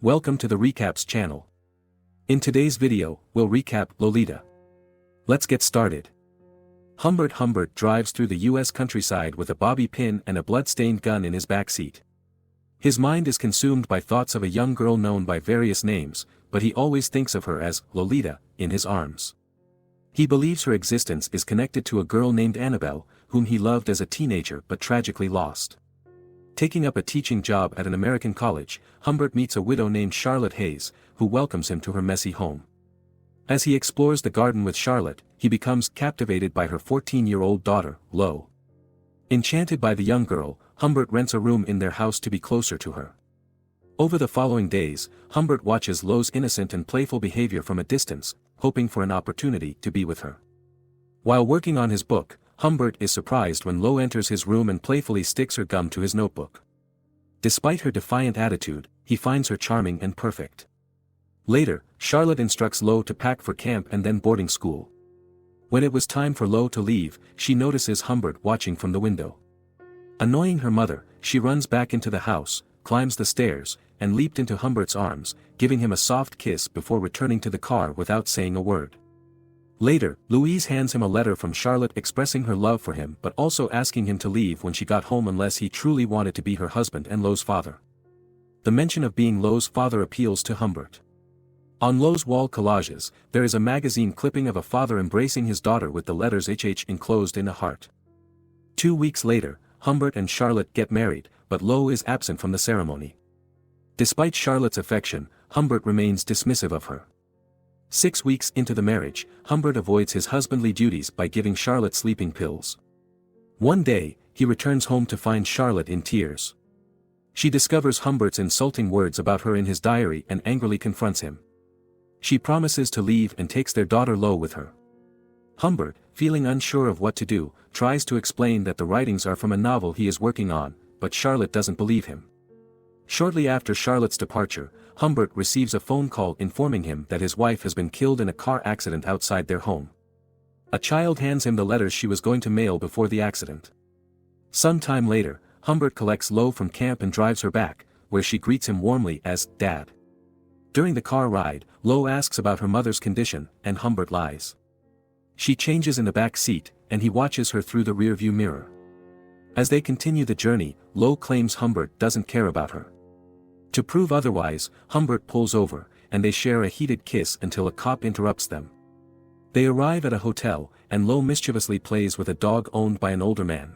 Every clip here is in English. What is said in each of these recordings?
Welcome to the Recaps channel. In today's video, we'll recap Lolita. Let's get started. Humbert drives through the US countryside with a bobby pin and a blood-stained gun in his backseat. His mind is consumed by thoughts of a young girl known by various names, but he always thinks of her as Lolita, in his arms. He believes her existence is connected to a girl named Annabelle, whom he loved as a teenager but tragically lost. Taking up a teaching job at an American college, Humbert meets a widow named Charlotte Haze, who welcomes him to her messy home. As he explores the garden with Charlotte, he becomes captivated by her 14-year-old daughter, Lo. Enchanted by the young girl, Humbert rents a room in their house to be closer to her. Over the following days, Humbert watches Lo's innocent and playful behavior from a distance, hoping for an opportunity to be with her. While working on his book, Humbert is surprised when Lo enters his room and playfully sticks her gum to his notebook. Despite her defiant attitude, he finds her charming and perfect. Later, Charlotte instructs Lo to pack for camp and then boarding school. When it was time for Lo to leave, she notices Humbert watching from the window. Annoying her mother, she runs back into the house, climbs the stairs, and leaped into Humbert's arms, giving him a soft kiss before returning to the car without saying a word. Later, Louise hands him a letter from Charlotte expressing her love for him but also asking him to leave when she got home unless he truly wanted to be her husband and Lo's father. The mention of being Lo's father appeals to Humbert. On Lo's wall collages, there is a magazine clipping of a father embracing his daughter with the letters HH enclosed in a heart. 2 weeks later, Humbert and Charlotte get married, but Lo is absent from the ceremony. Despite Charlotte's affection, Humbert remains dismissive of her. 6 weeks into the marriage, Humbert avoids his husbandly duties by giving Charlotte sleeping pills. One day, he returns home to find Charlotte in tears. She discovers Humbert's insulting words about her in his diary and angrily confronts him. She promises to leave and takes their daughter Lo with her. Humbert, feeling unsure of what to do, tries to explain that the writings are from a novel he is working on, but Charlotte doesn't believe him. Shortly after Charlotte's departure, Humbert receives a phone call informing him that his wife has been killed in a car accident outside their home. A child hands him the letters she was going to mail before the accident. Some time later, Humbert collects Lo from camp and drives her back, where she greets him warmly as Dad. During the car ride, Lo asks about her mother's condition, and Humbert lies. She changes in the back seat, and he watches her through the rearview mirror. As they continue the journey, Lo claims Humbert doesn't care about her. To prove otherwise, Humbert pulls over, and they share a heated kiss until a cop interrupts them. They arrive at a hotel, and Lo mischievously plays with a dog owned by an older man.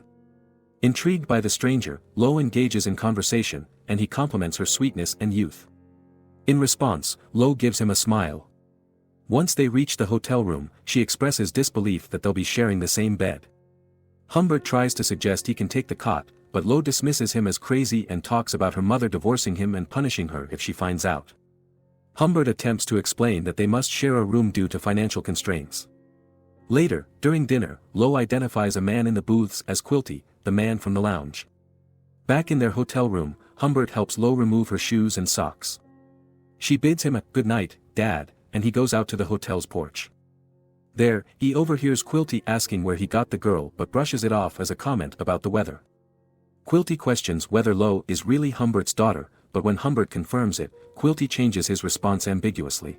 Intrigued by the stranger, Lo engages in conversation, and he compliments her sweetness and youth. In response, Lo gives him a smile. Once they reach the hotel room, she expresses disbelief that they'll be sharing the same bed. Humbert tries to suggest he can take the cot, but Lo dismisses him as crazy and talks about her mother divorcing him and punishing her if she finds out. Humbert attempts to explain that they must share a room due to financial constraints. Later, during dinner, Lo identifies a man in the booths as Quilty, the man from the lounge. Back in their hotel room, Humbert helps Lo remove her shoes and socks. She bids him a "good night, Dad," and he goes out to the hotel's porch. There, he overhears Quilty asking where he got the girl but brushes it off as a comment about the weather. Quilty questions whether Lo is really Humbert's daughter, but when Humbert confirms it, Quilty changes his response ambiguously.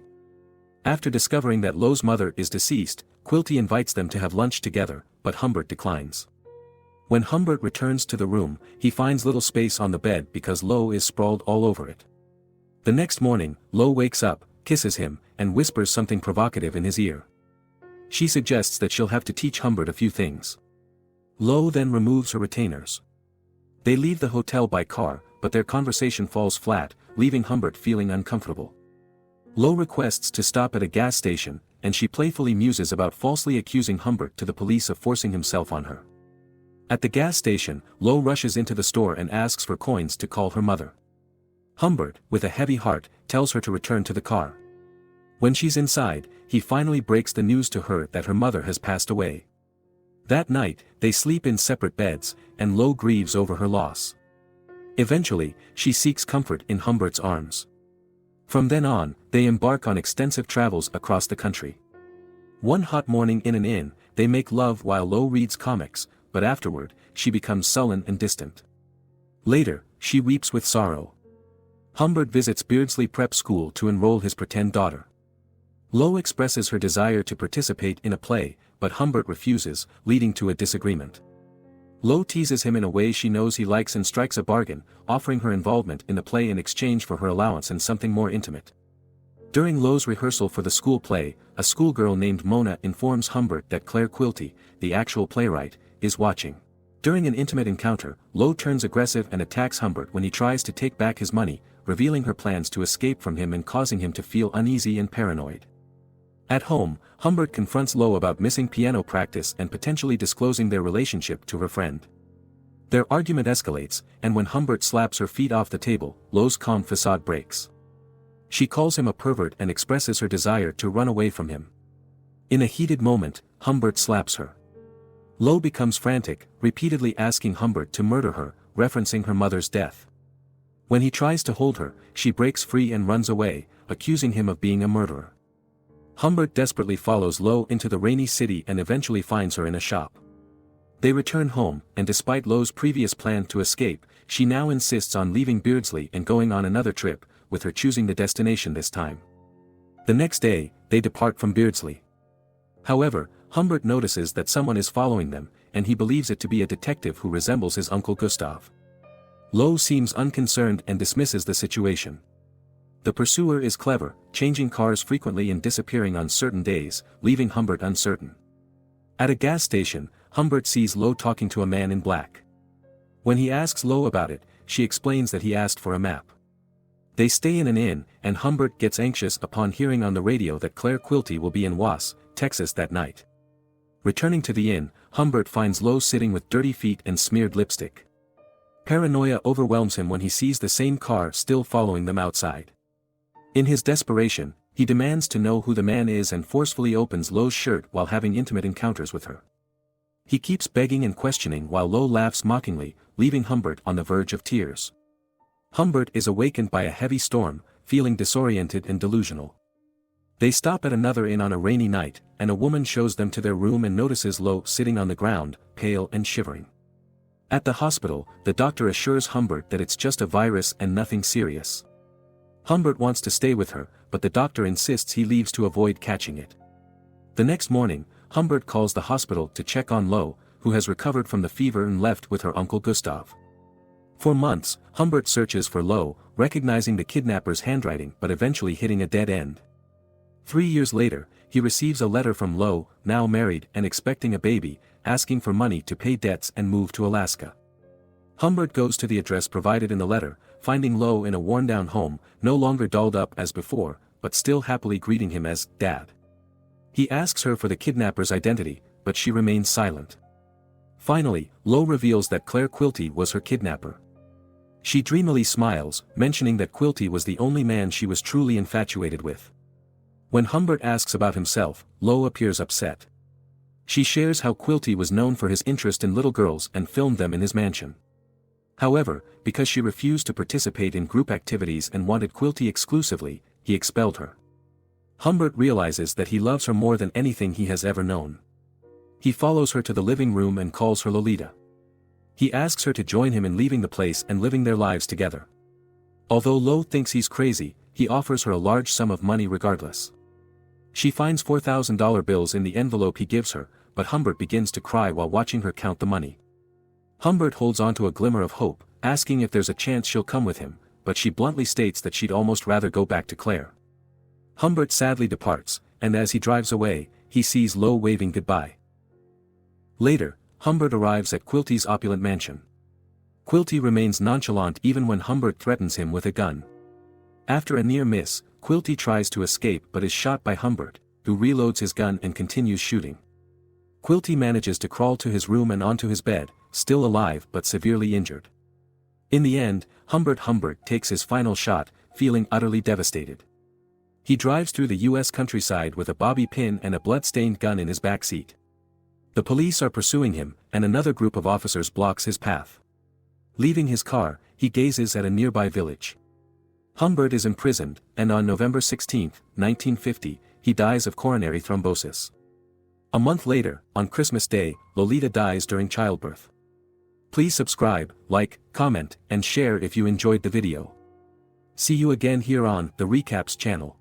After discovering that Lo's mother is deceased, Quilty invites them to have lunch together, but Humbert declines. When Humbert returns to the room, he finds little space on the bed because Lo is sprawled all over it. The next morning, Lo wakes up, kisses him, and whispers something provocative in his ear. She suggests that she'll have to teach Humbert a few things. Lo then removes her retainers. They leave the hotel by car, but their conversation falls flat, leaving Humbert feeling uncomfortable. Lo requests to stop at a gas station, and she playfully muses about falsely accusing Humbert to the police of forcing himself on her. At the gas station, Lo rushes into the store and asks for coins to call her mother. Humbert, with a heavy heart, tells her to return to the car. When she's inside, he finally breaks the news to her that her mother has passed away. That night, they sleep in separate beds, and Lo grieves over her loss. Eventually, she seeks comfort in Humbert's arms. From then on, they embark on extensive travels across the country. One hot morning in an inn, they make love while Lo reads comics, but afterward, she becomes sullen and distant. Later, she weeps with sorrow. Humbert visits Beardsley Prep School to enroll his pretend daughter. Lo expresses her desire to participate in a play, but Humbert refuses, leading to a disagreement. Lo teases him in a way she knows he likes and strikes a bargain, offering her involvement in the play in exchange for her allowance and something more intimate. During Lo's rehearsal for the school play, a schoolgirl named Mona informs Humbert that Claire Quilty, the actual playwright, is watching. During an intimate encounter, Lo turns aggressive and attacks Humbert when he tries to take back his money, revealing her plans to escape from him and causing him to feel uneasy and paranoid. At home, Humbert confronts Lo about missing piano practice and potentially disclosing their relationship to her friend. Their argument escalates, and when Humbert slaps her feet off the table, Lo's calm facade breaks. She calls him a pervert and expresses her desire to run away from him. In a heated moment, Humbert slaps her. Lo becomes frantic, repeatedly asking Humbert to murder her, referencing her mother's death. When he tries to hold her, she breaks free and runs away, accusing him of being a murderer. Humbert desperately follows Lo into the rainy city and eventually finds her in a shop. They return home, and despite Lo's previous plan to escape, she now insists on leaving Beardsley and going on another trip, with her choosing the destination this time. The next day, they depart from Beardsley. However, Humbert notices that someone is following them, and he believes it to be a detective who resembles his uncle Gustav. Lo seems unconcerned and dismisses the situation. The pursuer is clever, changing cars frequently and disappearing on certain days, leaving Humbert uncertain. At a gas station, Humbert sees Lo talking to a man in black. When he asks Lo about it, she explains that he asked for a map. They stay in an inn, and Humbert gets anxious upon hearing on the radio that Claire Quilty will be in Was, Texas that night. Returning to the inn, Humbert finds Lo sitting with dirty feet and smeared lipstick. Paranoia overwhelms him when he sees the same car still following them outside. In his desperation, he demands to know who the man is and forcefully opens Lo's shirt while having intimate encounters with her. He keeps begging and questioning while Lo laughs mockingly, leaving Humbert on the verge of tears. Humbert is awakened by a heavy storm, feeling disoriented and delusional. They stop at another inn on a rainy night, and a woman shows them to their room and notices Lo sitting on the ground, pale and shivering. At the hospital, the doctor assures Humbert that it's just a virus and nothing serious. Humbert wants to stay with her, but the doctor insists he leaves to avoid catching it. The next morning, Humbert calls the hospital to check on Lo, who has recovered from the fever and left with her uncle Gustav. For months, Humbert searches for Lo, recognizing the kidnapper's handwriting but eventually hitting a dead end. 3 years later, he receives a letter from Lo, now married and expecting a baby, asking for money to pay debts and move to Alaska. Humbert goes to the address provided in the letter, finding Lo in a worn-down home, no longer dolled up as before, but still happily greeting him as Dad. He asks her for the kidnapper's identity, but she remains silent. Finally, Lo reveals that Claire Quilty was her kidnapper. She dreamily smiles, mentioning that Quilty was the only man she was truly infatuated with. When Humbert asks about himself, Lo appears upset. She shares how Quilty was known for his interest in little girls and filmed them in his mansion. However, because she refused to participate in group activities and wanted Quilty exclusively, he expelled her. Humbert realizes that he loves her more than anything he has ever known. He follows her to the living room and calls her Lolita. He asks her to join him in leaving the place and living their lives together. Although Lo thinks he's crazy, he offers her a large sum of money regardless. She finds $4,000 bills in the envelope he gives her, but Humbert begins to cry while watching her count the money. Humbert holds on to a glimmer of hope, asking if there's a chance she'll come with him, but she bluntly states that she'd almost rather go back to Claire. Humbert sadly departs, and as he drives away, he sees Lo waving goodbye. Later, Humbert arrives at Quilty's opulent mansion. Quilty remains nonchalant even when Humbert threatens him with a gun. After a near miss, Quilty tries to escape but is shot by Humbert, who reloads his gun and continues shooting. Quilty manages to crawl to his room and onto his bed, still alive but severely injured. In the end, Humbert takes his final shot, feeling utterly devastated. He drives through the U.S. countryside with a bobby pin and a blood-stained gun in his back seat. The police are pursuing him, and another group of officers blocks his path. Leaving his car, he gazes at a nearby village. Humbert is imprisoned, and on November 16, 1950, he dies of coronary thrombosis. A month later, on Christmas Day, Lolita dies during childbirth. Please subscribe, like, comment, and share if you enjoyed the video. See you again here on the Recaps channel.